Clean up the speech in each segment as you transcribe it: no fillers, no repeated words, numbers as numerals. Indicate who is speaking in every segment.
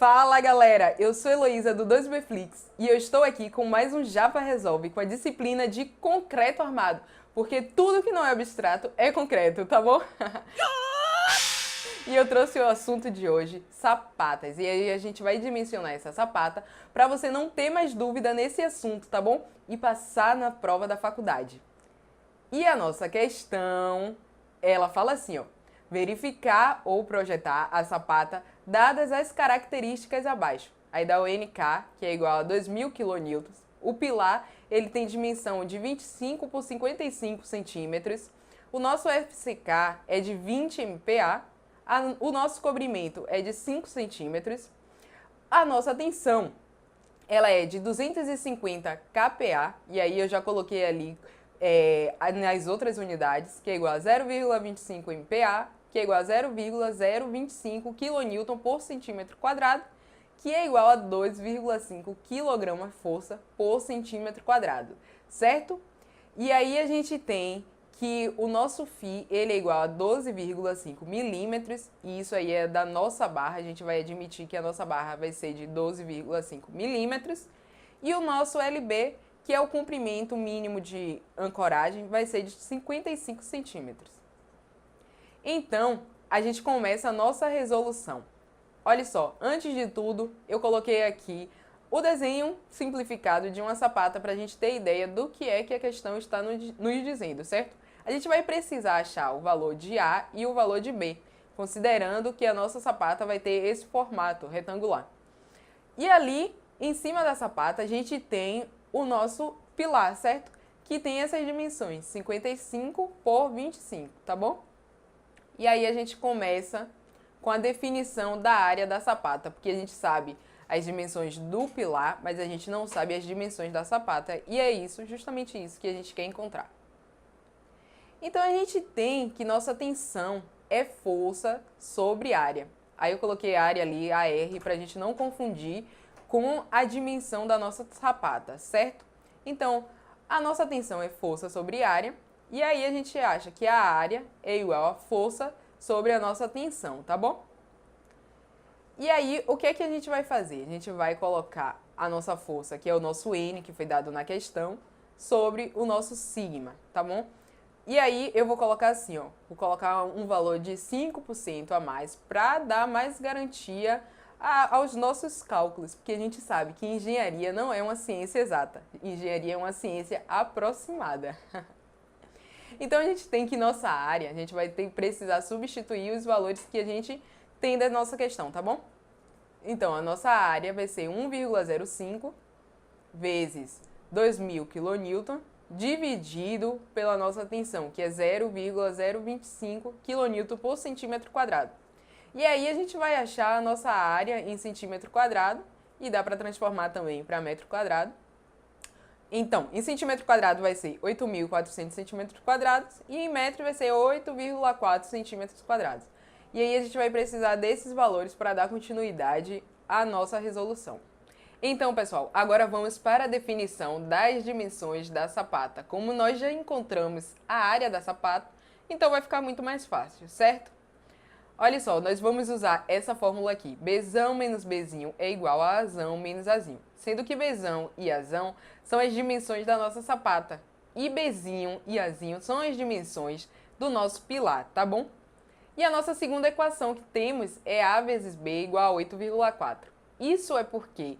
Speaker 1: Fala galera, eu sou Heloísa do 2Bflix e eu estou aqui com mais um Japa Resolve com a disciplina de concreto armado, porque tudo que não é abstrato é concreto, tá bom? E eu trouxe o assunto de hoje, sapatas, e aí a gente vai dimensionar essa sapata para você não ter mais dúvida nesse assunto, tá bom? E passar na prova da faculdade. E a nossa questão, ela fala assim, ó: verificar ou projetar a sapata dadas as características abaixo. Aí dá o NK, que é igual a 2.000 kN. O pilar, ele tem dimensão de 25 por 55 centímetros. O nosso FCK é de 20 MPa. O nosso cobrimento é de 5 centímetros. A nossa tensão, ela é de 250 kPa. E aí eu já coloquei ali nas outras unidades, que é igual a 0,25 MPa, que é igual a 0,025 kN por centímetro quadrado, que é igual a 2,5 kg força por centímetro quadrado, certo? E aí a gente tem que o nosso φ ele é igual a 12,5 milímetros, e isso aí é da nossa barra, a gente vai admitir que a nossa barra vai ser de 12,5 milímetros, e o nosso LB, que é o comprimento mínimo de ancoragem, vai ser de 55 centímetros. Então, a gente começa a nossa resolução. Olha só, antes de tudo, eu coloquei aqui o desenho simplificado de uma sapata para a gente ter ideia do que é que a questão está nos dizendo, certo? A gente vai precisar achar o valor de A e o valor de B, considerando que a nossa sapata vai ter esse formato retangular. E ali, em cima da sapata, a gente tem o nosso pilar, certo? Que tem essas dimensões, 55 por 25, tá bom? E aí a gente começa com a definição da área da sapata, porque a gente sabe as dimensões do pilar, mas a gente não sabe as dimensões da sapata, e é isso, justamente isso que a gente quer encontrar. Então a gente tem que nossa tensão é força sobre área. Aí eu coloquei área ali, AR, para a gente não confundir com a dimensão da nossa sapata, certo? Então, a nossa tensão é força sobre área, e aí a gente acha que a área é igual a força sobre a nossa tensão, tá bom? E aí, o que é que a gente vai fazer? A gente vai colocar a nossa força, que é o nosso N, que foi dado na questão, sobre o nosso sigma, tá bom? E aí, eu vou colocar assim, ó, vou colocar um valor de 5% a mais para dar mais garantia aos nossos cálculos, porque a gente sabe que engenharia não é uma ciência exata, engenharia é uma ciência aproximada. Então a gente tem que nossa área, a gente vai precisar substituir os valores que a gente tem da nossa questão, tá bom? Então a nossa área vai ser 1,05 vezes 2.000 kN dividido pela nossa tensão, que é 0,025 kN por centímetro quadrado. E aí a gente vai achar a nossa área em centímetro quadrado, e dá para transformar também para metro quadrado. Então, em centímetro quadrado vai ser 8.400 centímetros quadrados, e em metro vai ser 8,4 centímetros quadrados. E aí a gente vai precisar desses valores para dar continuidade à nossa resolução. Então, pessoal, agora vamos para a definição das dimensões da sapata. Como nós já encontramos a área da sapata, então vai ficar muito mais fácil, certo? Olha só, nós vamos usar essa fórmula aqui. Bzão menos Bzinho é igual a Azão menos Azinho. Sendo que Bzão e Azão são as dimensões da nossa sapata. E Bzinho e Azinho são as dimensões do nosso pilar, tá bom? E a nossa segunda equação que temos é A vezes B igual a 8,4. Isso é porque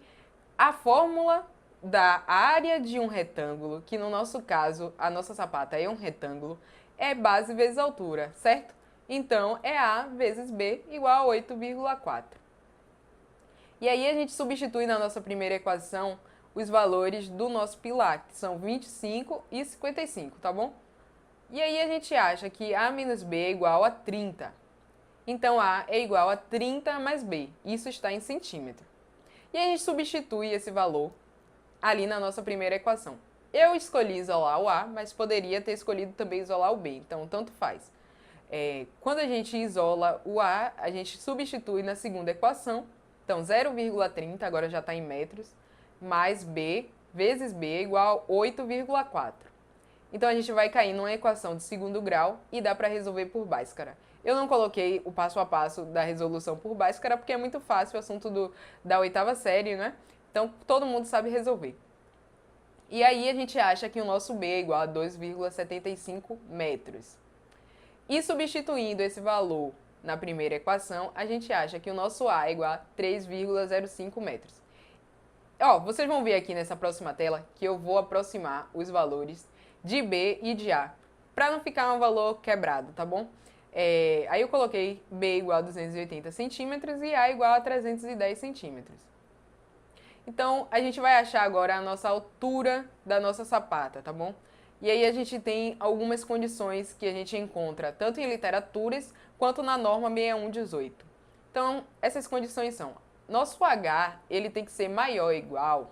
Speaker 1: a fórmula da área de um retângulo, que no nosso caso, a nossa sapata é um retângulo, é base vezes altura, certo? Então, é A vezes B igual a 8,4. E aí a gente substitui na nossa primeira equação os valores do nosso pilar, que são 25 e 55, tá bom? E aí a gente acha que A menos B é igual a 30. Então, A é igual a 30 mais B. Isso está em centímetro. E a gente substitui esse valor ali na nossa primeira equação. Eu escolhi isolar o A, mas poderia ter escolhido também isolar o B, então tanto faz. Quando a gente isola o A, a gente substitui na segunda equação. Então, 0,30, agora já está em metros, mais B vezes B é igual a 8,4. Então, a gente vai cair numa equação de segundo grau e dá para resolver por Bhaskara. Eu não coloquei o passo a passo da resolução por Bhaskara, porque é muito fácil, o assunto da oitava série, né? Então, todo mundo sabe resolver. E aí, a gente acha que o nosso B é igual a 2,75 metros. E substituindo esse valor na primeira equação, a gente acha que o nosso A é igual a 3,05 metros. Ó, vocês vão ver aqui nessa próxima tela que eu vou aproximar os valores de B e de A, para não ficar um valor quebrado, tá bom? Aí eu coloquei B igual a 280 centímetros e A igual a 310 centímetros. Então, a gente vai achar agora a nossa altura da nossa sapata, tá bom? E aí a gente tem algumas condições que a gente encontra tanto em literaturas quanto na norma 6118. Então, essas condições são: nosso H, ele tem que ser maior ou igual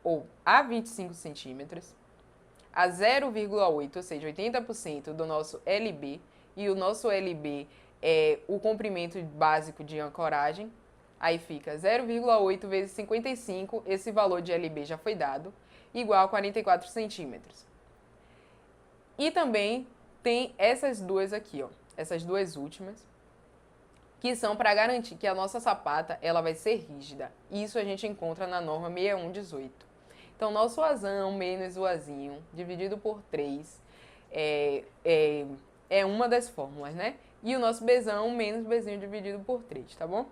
Speaker 1: ou a 25 centímetros, a 0,8, ou seja, 80% do nosso LB, e o nosso LB é o comprimento básico de ancoragem. Aí fica 0,8 vezes 55, esse valor de LB já foi dado, igual a 44 centímetros. E também tem essas duas aqui, ó, essas duas últimas, que são para garantir que a nossa sapata ela vai ser rígida. Isso a gente encontra na norma 6118. Então, nosso Azão menos o Azinho dividido por 3 é uma das fórmulas, né? E o nosso Bzão menos Bzinho dividido por 3, tá bom?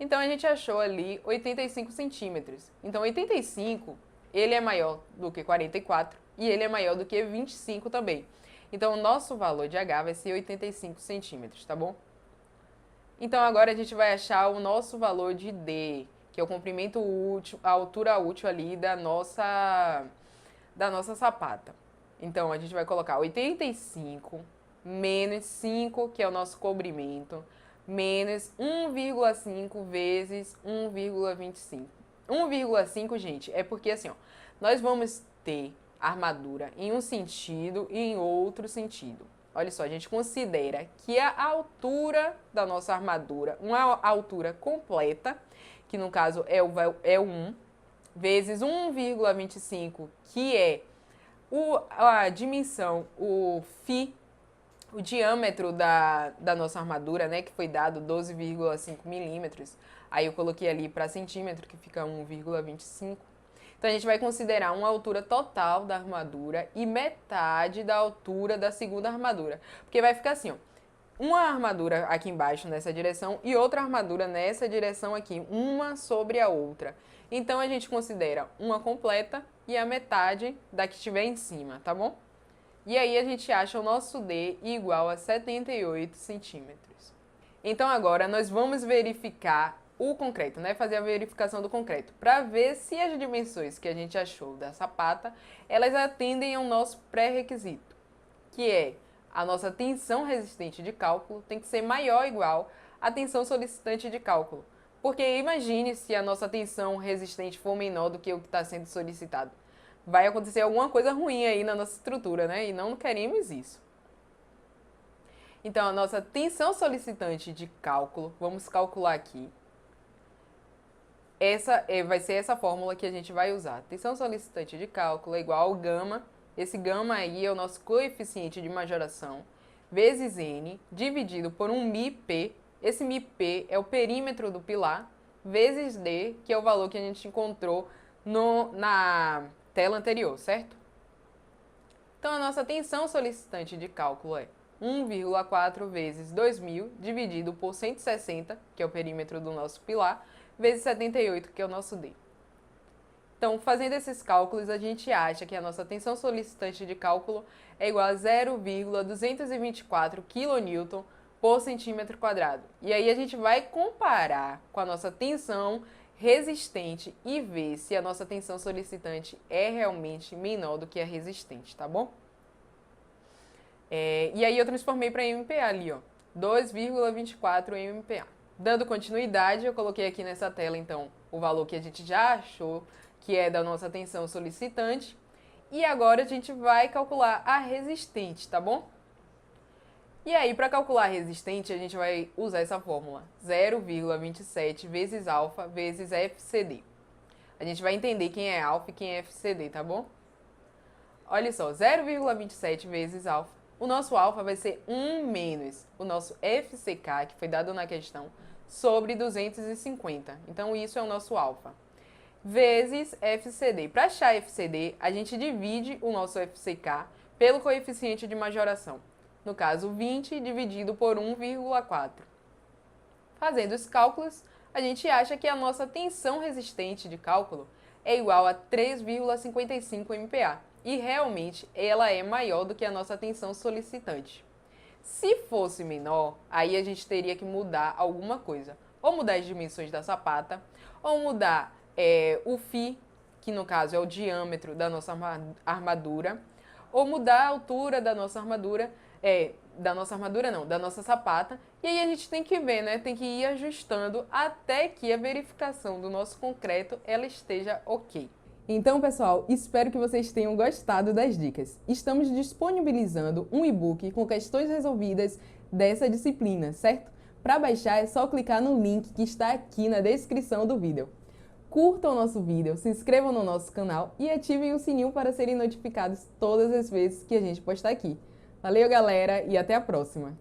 Speaker 1: Então, a gente achou ali 85 centímetros. Então, 85, ele é maior do que 44 e ele é maior do que 25 também. Então, o nosso valor de H vai ser 85 centímetros, tá bom? Então, agora a gente vai achar o nosso valor de D, que é o comprimento útil, a altura útil ali da nossa sapata. Então, a gente vai colocar 85 menos 5, que é o nosso comprimento, menos 1,5 vezes 1,25. 1,5, gente, é porque assim, ó, nós vamos ter armadura em um sentido e em outro sentido. Olha só, a gente considera que a altura da nossa armadura, uma altura completa, que no caso é o 1, vezes 1,25, que é a dimensão, o φ, o diâmetro da nossa armadura, né, que foi dado 12,5 milímetros. Aí eu coloquei ali para centímetro, que fica 1,25. Então, a gente vai considerar uma altura total da armadura e metade da altura da segunda armadura. Porque vai ficar assim, ó, uma armadura aqui embaixo nessa direção e outra armadura nessa direção aqui, uma sobre a outra. Então, a gente considera uma completa e a metade da que estiver em cima, tá bom? E aí, a gente acha o nosso D igual a 78 centímetros. Então, agora, nós vamos verificar o concreto, né? Fazer a verificação do concreto, para ver se as dimensões que a gente achou da sapata, elas atendem ao nosso pré-requisito, que é a nossa tensão resistente de cálculo tem que ser maior ou igual à tensão solicitante de cálculo. Porque imagine se a nossa tensão resistente for menor do que o que está sendo solicitado. Vai acontecer alguma coisa ruim aí na nossa estrutura, né? E não queremos isso. Então, a nossa tensão solicitante de cálculo, vamos calcular aqui. Vai ser essa fórmula que a gente vai usar. Tensão solicitante de cálculo é igual ao gama. Esse gama aí é o nosso coeficiente de majoração, vezes N, dividido por um μp. Esse μp é o perímetro do pilar, vezes D, que é o valor que a gente encontrou na tela anterior, certo? Então, a nossa tensão solicitante de cálculo é 1,4 vezes 2.000 dividido por 160, que é o perímetro do nosso pilar, vezes 78, que é o nosso D. Então, fazendo esses cálculos, a gente acha que a nossa tensão solicitante de cálculo é igual a 0,224 kN por centímetro quadrado. E aí a gente vai comparar com a nossa tensão resistente e ver se a nossa tensão solicitante é realmente menor do que a resistente, tá bom? E aí eu transformei para MPa ali, ó, 2,24 MPa. Dando continuidade, eu coloquei aqui nessa tela, então, o valor que a gente já achou, que é da nossa tensão solicitante. E agora a gente vai calcular a resistente, tá bom? E aí, para calcular a resistente, a gente vai usar essa fórmula, 0,27 vezes alfa vezes FCD. A gente vai entender quem é alfa e quem é FCD, tá bom? Olha só, 0,27 vezes alfa, o nosso alfa vai ser 1 menos o nosso FCK, que foi dado na questão, sobre 250. Então, isso é o nosso alfa. Vezes FCD. Para achar FCD, a gente divide o nosso FCK pelo coeficiente de majoração. No caso, 20 dividido por 1,4. Fazendo os cálculos, a gente acha que a nossa tensão resistente de cálculo é igual a 3,55 MPa. E realmente ela é maior do que a nossa tensão solicitante. Se fosse menor, aí a gente teria que mudar alguma coisa. Ou mudar as dimensões da sapata, ou mudar o φ, que no caso é o diâmetro da nossa armadura, ou mudar a altura da nossa armadura, da nossa sapata. E aí a gente tem que ver, né? Tem que ir ajustando até que a verificação do nosso concreto ela esteja ok. Então, pessoal, espero que vocês tenham gostado das dicas. Estamos disponibilizando um e-book com questões resolvidas dessa disciplina, certo? Para baixar é só clicar no link que está aqui na descrição do vídeo. Curtam o nosso vídeo, se inscrevam no nosso canal e ativem o sininho para serem notificados todas as vezes que a gente postar aqui. Valeu, galera, e até a próxima!